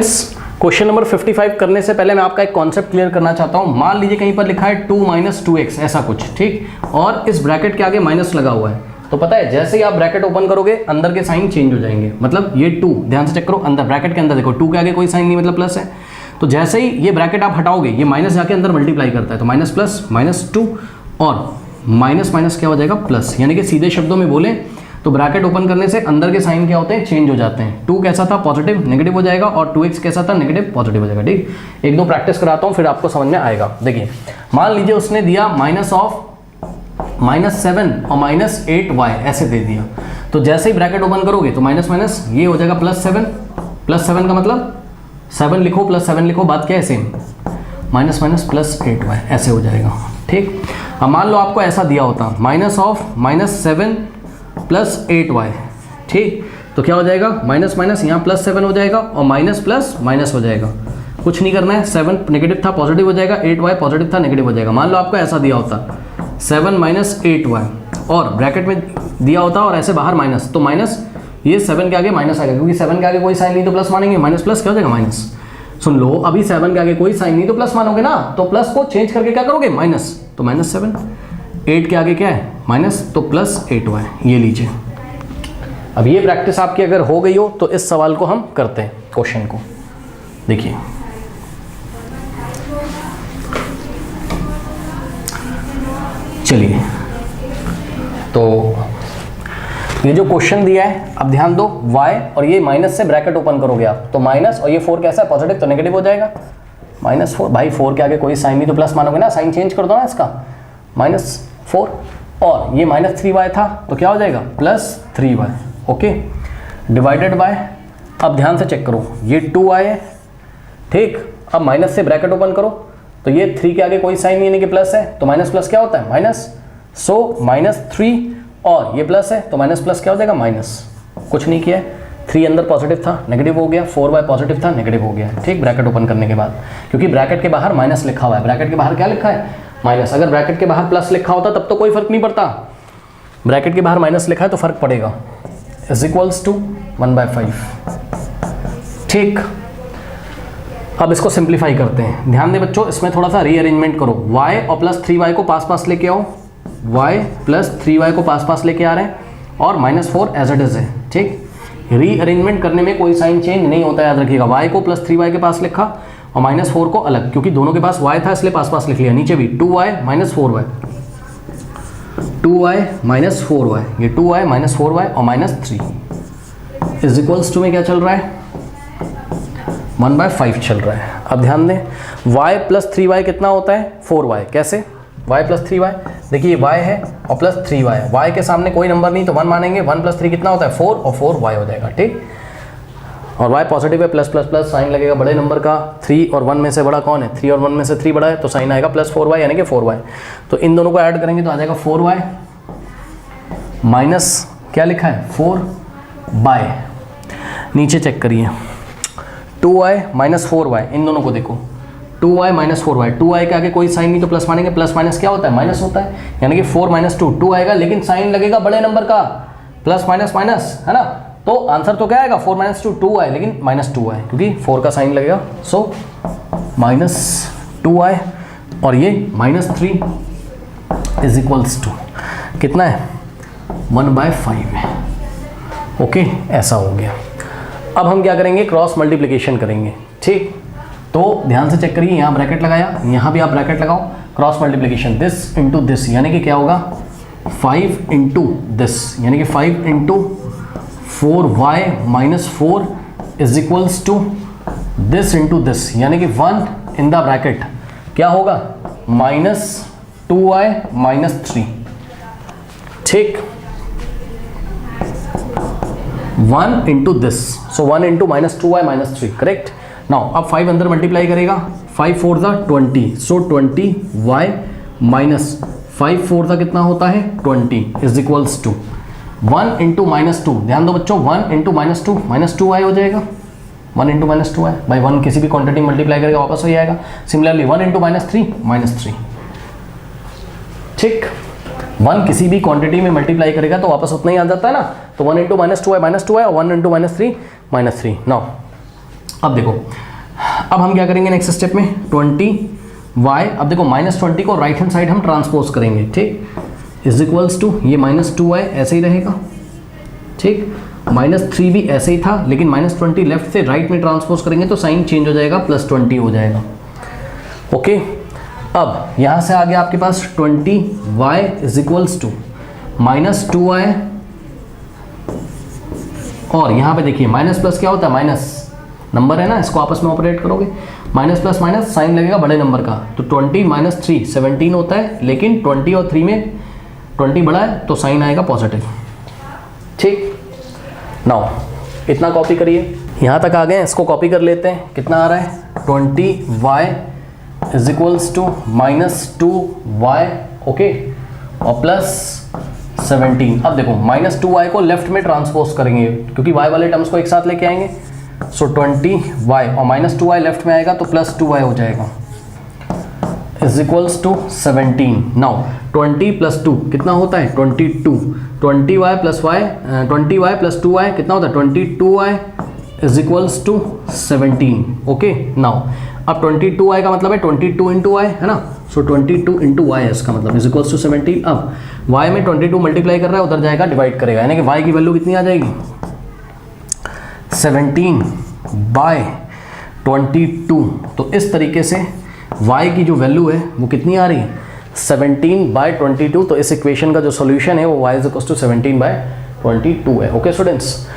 Students, question number 55 करने से पहले मैं आपका एक कॉन्सेप्ट क्लियर करना चाहता हूं। मान लीजिए कहीं पर लिखा है 2 - 2x ऐसा कुछ, ठीक, और इस ब्रैकेट के आगे माइनस लगा हुआ है। तो पता है जैसे ही आप ब्रैकेट ओपन करोगे अंदर के साइन चेंज हो जाएंगे। मतलब ये 2, ध्यान से चेक करो, अंदर ब्रैकेट के अंदर देखो 2 के आगे कोई साइन नहीं, मतलब प्लस है। तो जैसे ही ये ब्रैकेट आप हटाओगे ये माइनस जाके अंदर मल्टीप्लाई करता है, तो माइनस प्लस -2 और माइनस माइनस क्या हो जाएगा प्लस। यानी कि सीधे शब्दों में बोले तो ब्रैकेट ओपन करने से अंदर के साइन क्या होते हैं, चेंज हो जाते हैं। 2 कैसा था, पॉजिटिव नेगेटिव हो जाएगा, और 2x कैसा था, नेगेटिव पॉजिटिव हो जाएगा। ठीक, एक दो प्रैक्टिस कराता हूँ फिर आपको समझ में आएगा। देखिए मान लीजिए उसने दिया -7 और -8y ऐसे दे दिया। तो जैसे ही ब्रैकेट ओपन करोगे तो माइनस माइनस ये हो जाएगा +7 का मतलब 7 लिखो +7 लिखो, बात क्या है सेम, माइनस माइनस +8y ऐसे हो जाएगा। ठीक, अब मान लो आपको ऐसा दिया होता -7 + 8y, ठीक, तो क्या हो जाएगा, माइनस माइनस यहाँ +7 हो जाएगा और माइनस प्लस माइनस हो जाएगा। कुछ नहीं करना है, 7 नेगेटिव था पॉजिटिव हो जाएगा, 8y पॉजिटिव था नेगेटिव हो जाएगा। मान लो आपको ऐसा दिया होता 7 - 8y और ब्रैकेट में दिया होता और ऐसे बाहर माइनस, तो माइनस ये 7 के आगे माइनस आएगा, क्योंकि 7 के आगे कोई साइन नहीं तो प्लस मानेंगे, माइनस प्लस क्या हो जाएगा माइनस। सुन लो, अभी 7 के आगे कोई साइन नहीं तो प्लस मानोगे ना, तो प्लस को चेंज करके क्या करोगे माइनस, तो -7, 8 के आगे क्या है माइनस, तो +8y ये लीजिए। अब ये प्रैक्टिस आपकी अगर हो गई हो तो इस सवाल को हम करते हैं, क्वेश्चन को देखिए। चलिए, तो ये जो क्वेश्चन दिया है, अब ध्यान दो, y और ये माइनस से ब्रैकेट ओपन करोगे आप, तो माइनस और ये 4 कैसा है, पॉजिटिव, तो नेगेटिव हो जाएगा। -4 भाई, 4 के आगे कोई साइन नहीं तो प्लस मानोगे ना, साइन चेंज कर दो ना इसका, -4 और ये -3y था तो क्या हो जाएगा +3y, ओके, डिवाइडेड बाय, अब ध्यान से चेक करो, ये 2y है, ठीक, अब माइनस से ब्रैकेट ओपन करो तो ये 3 के आगे कोई साइन नहीं है कि प्लस है, तो माइनस प्लस क्या होता है माइनस, सो -3 और ये प्लस है तो माइनस प्लस क्या हो जाएगा माइनस। कुछ नहीं किया है, 3 अंदर पॉजिटिव था नेगेटिव हो गया, 4y पॉजिटिव था नेगेटिव हो गया, ठीक, ब्रैकेट ओपन करने के बाद, क्योंकि ब्रैकेट के बाहर माइनस लिखा हुआ है, ब्रैकेट के बाहर क्या लिखा है माइनस। अगर ब्रैकेट के बाहर प्लस लिखा होता तब तो कोई फर्क नहीं पड़ता, ब्रैकेट के बाहर माइनस लिखा है तो फर्क पड़ेगा, = 1/5, ठीक। अब इसको सिंप्लीफाई करते हैं, ध्यान दें बच्चों, इसमें थोड़ा सा रीअरेंजमेंट करो, y और +3y को पास पास लेके आओ, y + 3y को पास पास लेके आ रहे हैं और -4 एज इट इज है, ठीक। रीअरेंजमेंट करने में कोई साइन चेंज नहीं होता, याद रखिएगा। y को +3y के पास लिखा और -4 को अलग, क्योंकि दोनों के पास y था इसलिए पास पास लिख लिया। नीचे भी 2y - 4y, 2y - 4y, ये 2y - 4y और -3 = में क्या चल रहा है 1/5 चल रहा है। अब ध्यान दें, y + 3y कितना होता है 4y, कैसे y + 3y, देखिए ये y है और +3y, y के सामने कोई नंबर नहीं तो 1 मानेंगे, 1 + 3 कितना होता है 4 और 4y हो जाएगा, ठीक। और y पॉजिटिव है, प्लस प्लस प्लस साइन लगेगा बड़े नंबर का, 3 और 1 में से बड़ा कौन है, 3 और 1 में से 3 बड़ा है तो साइन आएगा +4y यानी कि 4y। तो इन दोनों को ऐड करेंगे तो आ जाएगा 4y माइनस क्या लिखा है 4y, नीचे चेक करिए 2y - 4y, इन दोनों को देखो 2y - 4y, 2y के आगे कोई साइन नहीं तो प्लस मानेंगे, प्लस माइनस क्या होता है माइनस होता है, यानी कि 4 - 2 आएगा, लेकिन साइन लगेगा बड़े नंबर का, प्लस माइनस माइनस है ना, तो आंसर तो क्या आएगा 4 - 2 2 आए, लेकिन -2 आए क्योंकि 4 का साइन लगेगा, सो -2 आए और ये -3 = कितना है 1/5 है, ओके, ऐसा हो गया। अब हम क्या करेंगे, क्रॉस मल्टीप्लिकेशन करेंगे, ठीक। तो ध्यान से चेक करिए, यहाँ ब्रैकेट लगाया, यहाँ भी आप ब्रैकेट लगाओ, क्रॉस मल्टीप्लिकेशन, दिस × दिस, यानी कि क्या होगा 5 × दिस, यानी कि 5 × 4y - 4 = दिस × दिस, यानी कि 1 इन द ब्रैकेट क्या होगा -2y - 3, ठीक, 1 × this, so 1 × -2y - 3, correct. Now अब 5 अंदर मल्टीप्लाई करेगा, 5 4 20, सो 20y माइनस 5 4 कितना होता है 20 = 1 × -2, ध्यान दो बच्चों, 1 × -2 -2y हो जाएगा, 1 × -2y बाई 1 किसी भी क्वांटिटी मल्टीप्लाई करेगा वापस हो जाएगा। सिमिलरली 1 × -3 ठीक, 1 किसी भी क्वांटिटी में मल्टीप्लाई करेगा तो वापस उतना ही आ जाता है ना, तो 1 × -2y और 1 × -3 -3। नाउ अब देखो, अब हम क्या करेंगे नेक्स्ट स्टेप में, 20y, अब देखो -20 को राइट हैंड साइड हम ट्रांसपोज करेंगे, ठीक, इज इक्वल्स टू ये -2y ऐसे ही रहेगा, ठीक, -3 भी ऐसे ही था, लेकिन -20 लेफ्ट से राइट में ट्रांसपोज करेंगे तो साइन चेंज हो जाएगा, +20 हो जाएगा। ओके, अब यहाँ से आ गया आपके पास 20y is equals to -2y, और यहाँ पे देखिए माइनस प्लस क्या होता है, माइनस नंबर है ना, इसको आपस में ऑपरेट करोगे, माइनस प्लस माइनस साइन लगेगा बड़े नंबर का, तो 20 - 3 17 होता है, लेकिन 20 और 3 में 20 बड़ा है तो साइन आएगा पॉजिटिव, ठीक। नाउ इतना कॉपी करिए, यहाँ तक आ गए, इसको कॉपी कर लेते हैं, कितना आ रहा है, 20y is equals to -2y, okay, और +17। अब देखो -2y को लेफ्ट में ट्रांसपोज करेंगे क्योंकि y वाले टर्म्स को एक साथ लेके आएंगे, सो 20y और -2y लेफ्ट में आएगा तो +2y हो जाएगा, इज इक्वल्स टू 17। नाउ 20 + 2 कितना होता है, 22, 20y + 2y कितना होता है, 22y is equals to 17, okay. Now अब 22y का मतलब है 22 × y, है ना, सो 22 × y है इसका मतलब, इज इक्वल्स टू 17। अब y में 22 मल्टीप्लाई कर रहा है, उधर जाएगा डिवाइड करेगा, यानी कि y की वैल्यू कितनी आ जाएगी, 17/22। तो इस तरीके से y की जो वैल्यू है वो कितनी आ रही है, 17/22। तो इस इक्वेशन का जो सॉल्यूशन है वो y = 17/22 है। Okay students.